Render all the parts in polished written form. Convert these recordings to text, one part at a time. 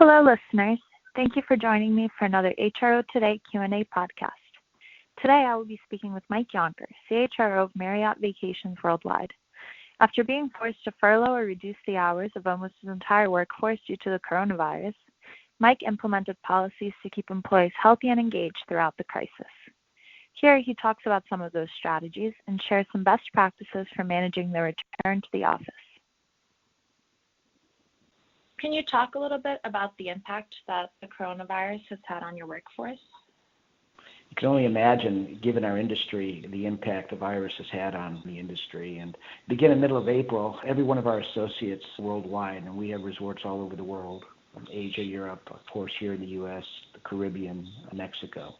Hello, listeners. Thank you for joining me for another HRO Today Q&A podcast. Today, I will be speaking with Mike Yonker, CHRO of Marriott Vacations Worldwide. After being forced to furlough or reduce the hours of almost his entire workforce due to the coronavirus, Mike implemented policies to keep employees healthy and engaged throughout the crisis. Here, he talks about some of those strategies and shares some best practices for managing the return to the office. Can you talk a little bit about the impact that the coronavirus has had on your workforce? You can only imagine, given our industry, the impact the virus has had on the industry. And beginning middle of April, every one of our associates worldwide, and we have resorts all over the world, from Asia, Europe, of course here in the U.S., the Caribbean, Mexico.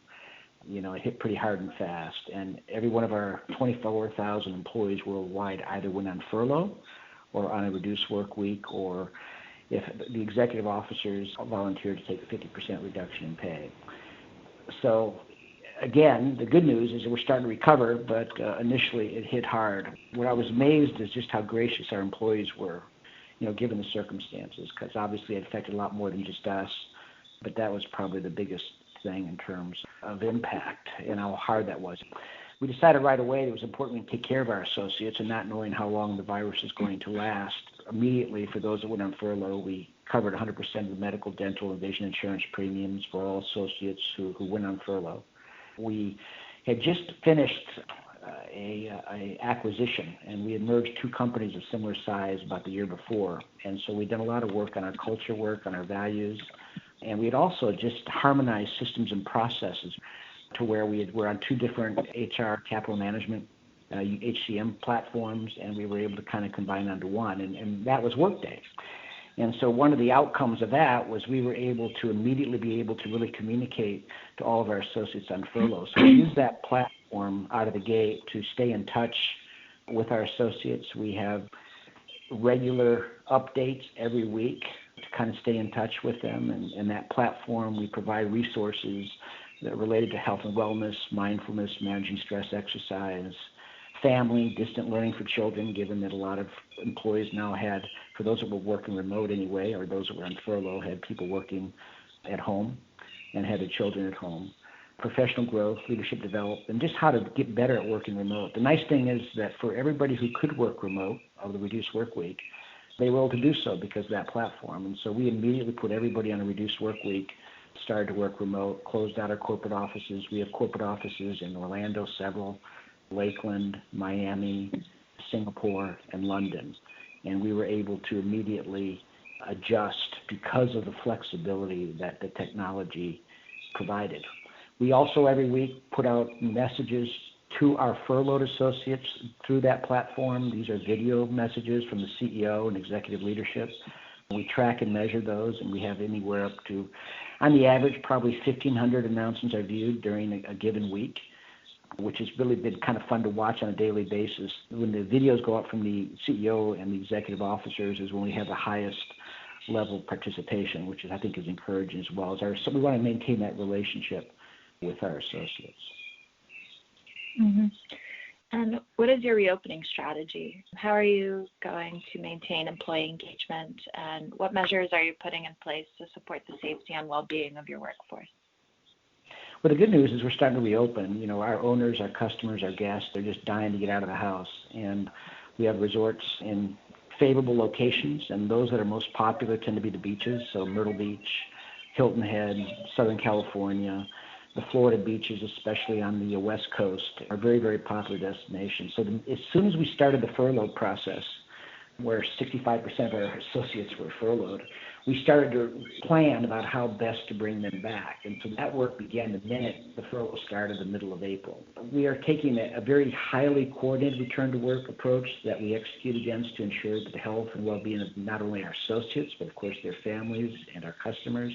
It hit pretty hard and fast. And every one of our 24,000 employees worldwide either went on furlough or on a reduced work week, or if the executive officers volunteered to take a 50% reduction in pay. So again, the good news is that we're starting to recover, but initially it hit hard. What I was amazed is just how gracious our employees were, given the circumstances, because obviously it affected a lot more than just us, but that was probably the biggest thing in terms of impact and how hard that was. We decided right away it was important to take care of our associates, and not knowing how long the virus is going to last. Immediately, for those that went on furlough, we covered 100% of the medical, dental, and vision insurance premiums for all associates who went on furlough. We had just finished a acquisition, and we had merged two companies of similar size about the year before. And so we'd done a lot of work on our culture work, on our values, and we had also just harmonized systems and processes to where we're on two different HR capital management HCM platforms, and we were able to kind of combine onto one, and that was Workday. And so one of the outcomes of that was we were able to immediately be able to really communicate to all of our associates on furlough. So we used that platform out of the gate to stay in touch with our associates. We have regular updates every week to kind of stay in touch with them, and that platform, we provide resources that are related to health and wellness, mindfulness, managing stress, exercise, family, distant learning for children, given that a lot of employees now had, for those that were working remote anyway, or those that were on furlough, had people working at home and had their children at home. Professional growth, leadership development, and just how to get better at working remote. The nice thing is that for everybody who could work remote of the reduced work week, they were able to do so because of that platform. And so we immediately put everybody on a reduced work week, started to work remote, closed out our corporate offices. We have corporate offices in Orlando, several, Lakeland, Miami, Singapore, and London. And we were able to immediately adjust because of the flexibility that the technology provided. We also every week put out messages to our furloughed associates through that platform. These are video messages from the CEO and executive leadership. We track and measure those, and we have anywhere up to, on the average, probably 1,500 announcements are viewed during a given week, which has really been kind of fun to watch on a daily basis. When the videos go up from the CEO and the executive officers is when we have the highest level of participation, which I think is encouraging as well. So we want to maintain that relationship with our associates. Mm-hmm. And what is your reopening strategy? How are you going to maintain employee engagement, and what measures are you putting in place to support the safety and well-being of your workforce? Well, the good news is we're starting to reopen. Our owners, our customers, our guests, they're just dying to get out of the house. And we have resorts in favorable locations, and those that are most popular tend to be the beaches. So Myrtle Beach, Hilton Head, Southern California, the Florida beaches, especially on the West Coast, are very, very popular destinations. So as soon as we started the furlough process, where 65% of our associates were furloughed, we started to plan about how best to bring them back. And so that work began the minute the furlough started in the middle of April. We are taking a very highly coordinated return to work approach that we execute against to ensure that the health and well-being of not only our associates, but of course their families and our customers.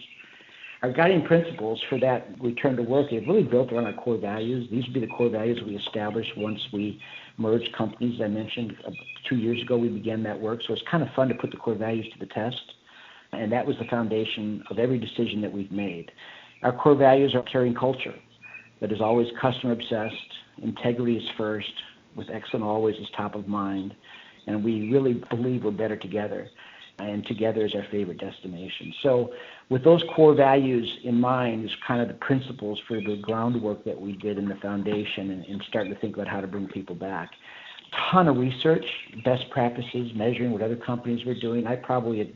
Our guiding principles for that return to work are really built around our core values. These would be the core values we established once we merged companies. I mentioned 2 years ago we began that work, so it's kind of fun to put the core values to the test. And that was the foundation of every decision that we've made. Our core values are caring culture that is always customer obsessed, integrity is first, with excellence always is top of mind, and we really believe we're better together. and together is our favorite destination. So with those core values in mind is kind of the principles for the groundwork that we did in the foundation and starting to think about how to bring people back. Ton of research, best practices, measuring what other companies were doing. I probably had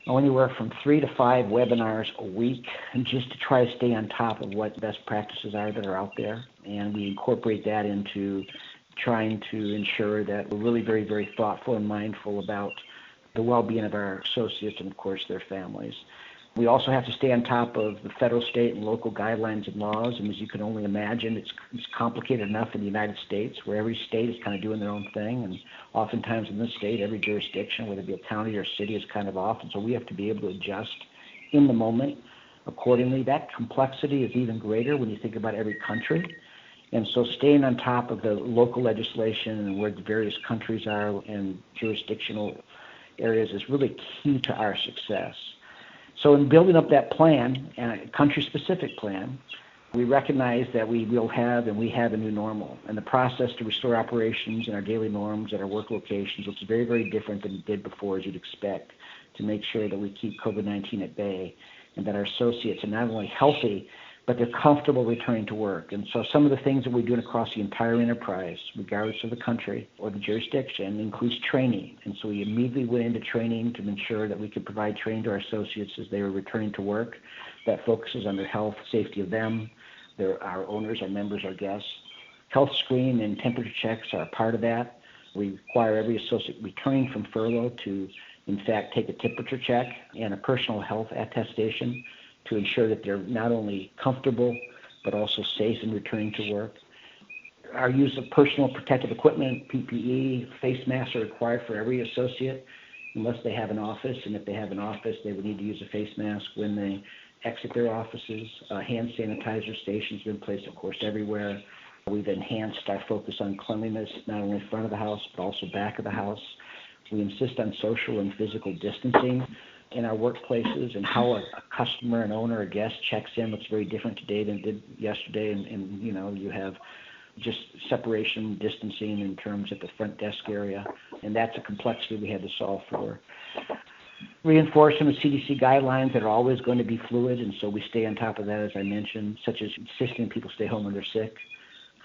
anywhere from 3 to 5 webinars a week just to try to stay on top of what best practices are that are out there. And we incorporate that into trying to ensure that we're really very, very thoughtful and mindful about the well-being of our associates and, of course, their families. We also have to stay on top of the federal, state, and local guidelines and laws. And as you can only imagine, it's complicated enough in the United States where every state is kind of doing their own thing. And oftentimes in this state, every jurisdiction, whether it be a county or a city, is kind of off. And so we have to be able to adjust in the moment accordingly. That complexity is even greater when you think about every country. And so staying on top of the local legislation and where the various countries are and jurisdictional areas is really key to our success. So in building up that plan, and a country-specific plan, we recognize that we will have and we have a new normal. And the process to restore operations and our daily norms at our work locations looks very, very different than it did before, as you'd expect, to make sure that we keep COVID-19 at bay and that our associates are not only healthy, but they're comfortable returning to work. And so some of the things that we're doing across the entire enterprise, regardless of the country or the jurisdiction, includes training. And so we immediately went into training to ensure that we could provide training to our associates as they were returning to work. That focuses on their health, safety of them, our owners, our members, our guests. Health screen and temperature checks are a part of that. We require every associate returning from furlough to, in fact, take a temperature check and a personal health attestation to ensure that they're not only comfortable, but also safe in returning to work. Our use of personal protective equipment, PPE, face masks are required for every associate unless they have an office. And if they have an office, they would need to use a face mask when they exit their offices. Hand sanitizer stations are in place, of course, everywhere. We've enhanced our focus on cleanliness, not only in front of the house, but also back of the house. We insist on social and physical distancing in our workplaces, and how a customer, an owner, a guest checks in looks very different today than it did yesterday. And you have just separation, distancing in terms at the front desk area, and that's a complexity we had to solve for. Reinforcing the CDC guidelines that are always going to be fluid, and so we stay on top of that, as I mentioned, such as insisting people stay home when they're sick,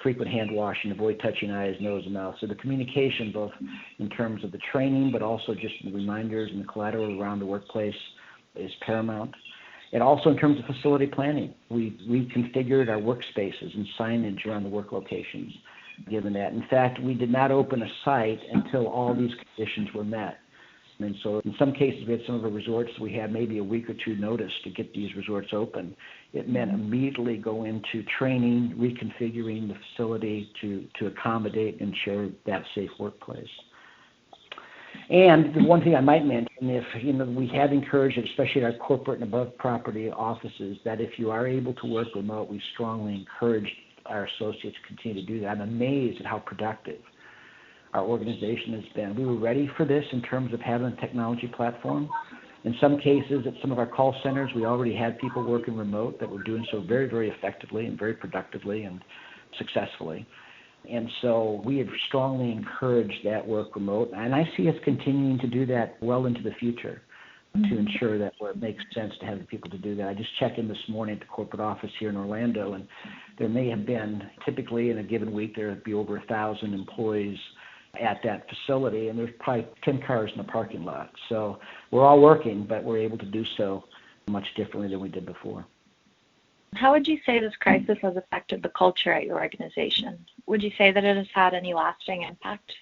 frequent hand washing, avoid touching eyes, nose, and mouth. So the communication, both in terms of the training, but also just the reminders and the collateral around the workplace, is paramount. And also in terms of facility planning, we reconfigured our workspaces and signage around the work locations, given that. In fact, we did not open a site until all these conditions were met. And so in some cases, we had some of our resorts, we had maybe a week or two notice to get these resorts open. It meant immediately go into training, reconfiguring the facility to accommodate and ensure that safe workplace. And the one thing I might mention, we have encouraged, especially at our corporate and above property offices, that if you are able to work remote, we strongly encourage our associates to continue to do that. I'm amazed at how productive our organization has been. We were ready for this in terms of having a technology platform. In some cases, at some of our call centers, we already had people working remote that were doing so very, very effectively and very productively and successfully. And so we have strongly encouraged that work remote. And I see us continuing to do that well into the future to ensure that where it makes sense to have the people to do that. I just checked in this morning at the corporate office here in Orlando, and there may have been, typically in a given week, there would be over 1,000 employees at that facility, and there's probably 10 cars in the parking lot. So we're all working, but we're able to do so much differently than we did before. How would you say this crisis has affected the culture at your organization? Would you say that it has had any lasting impact?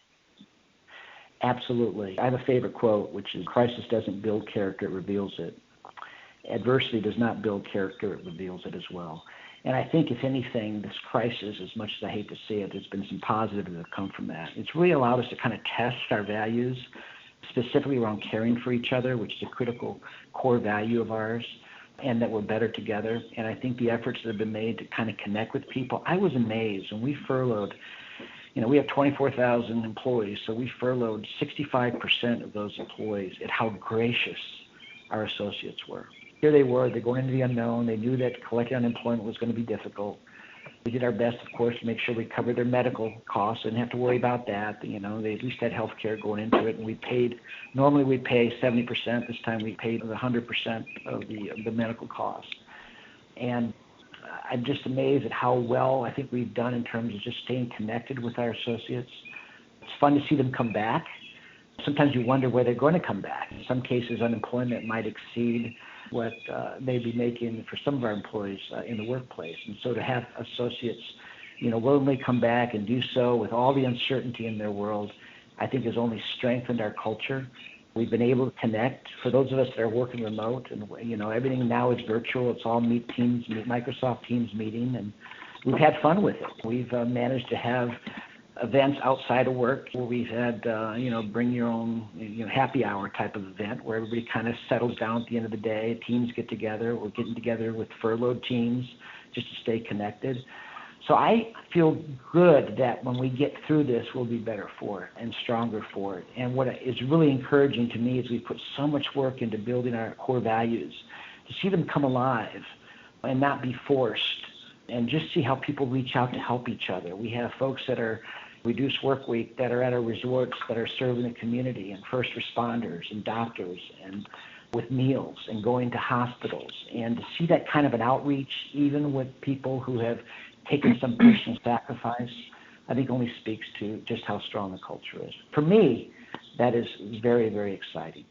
Absolutely. I have a favorite quote, which is, crisis doesn't build character, it reveals it. Adversity does not build character, it reveals it as well. And I think, if anything, this crisis, as much as I hate to see it, there's been some positives that have come from that. It's really allowed us to kind of test our values, specifically around caring for each other, which is a critical core value of ours, and that we're better together. And I think the efforts that have been made to kind of connect with people, I was amazed when we furloughed. We have 24,000 employees, so we furloughed 65% of those employees at how gracious our associates were. Here they were, they're going into the unknown. They knew that collecting unemployment was going to be difficult. We did our best, of course, to make sure we covered their medical costs. Didn't have to worry about that. They at least had health care going into it, and normally we pay 70%. This time we paid 100% of the medical costs. And I'm just amazed at how well I think we've done in terms of just staying connected with our associates. It's fun to see them come back. Sometimes you wonder where they're going to come back. In some cases, unemployment might exceed what they'd be making for some of our employees in the workplace. And so to have associates, willingly come back and do so with all the uncertainty in their world, I think has only strengthened our culture. We've been able to connect. For those of us that are working remote, and everything now is virtual. It's all Microsoft Teams meeting, and we've had fun with it. We've managed to have events outside of work where we've had, bring your own, happy hour type of event where everybody kind of settles down at the end of the day. Teams get together. We're getting together with furloughed teams just to stay connected. So I feel good that when we get through this, we'll be better for it and stronger for it. And what is really encouraging to me is we put so much work into building our core values, to see them come alive and not be forced, and just see how people reach out to help each other. We have folks that are reduced work week that are at our resorts that are serving the community, and first responders and doctors, and with meals and going to hospitals. And to see that kind of an outreach, even with people who have taken some personal sacrifice, I think only speaks to just how strong the culture is. For me, that is very, very exciting.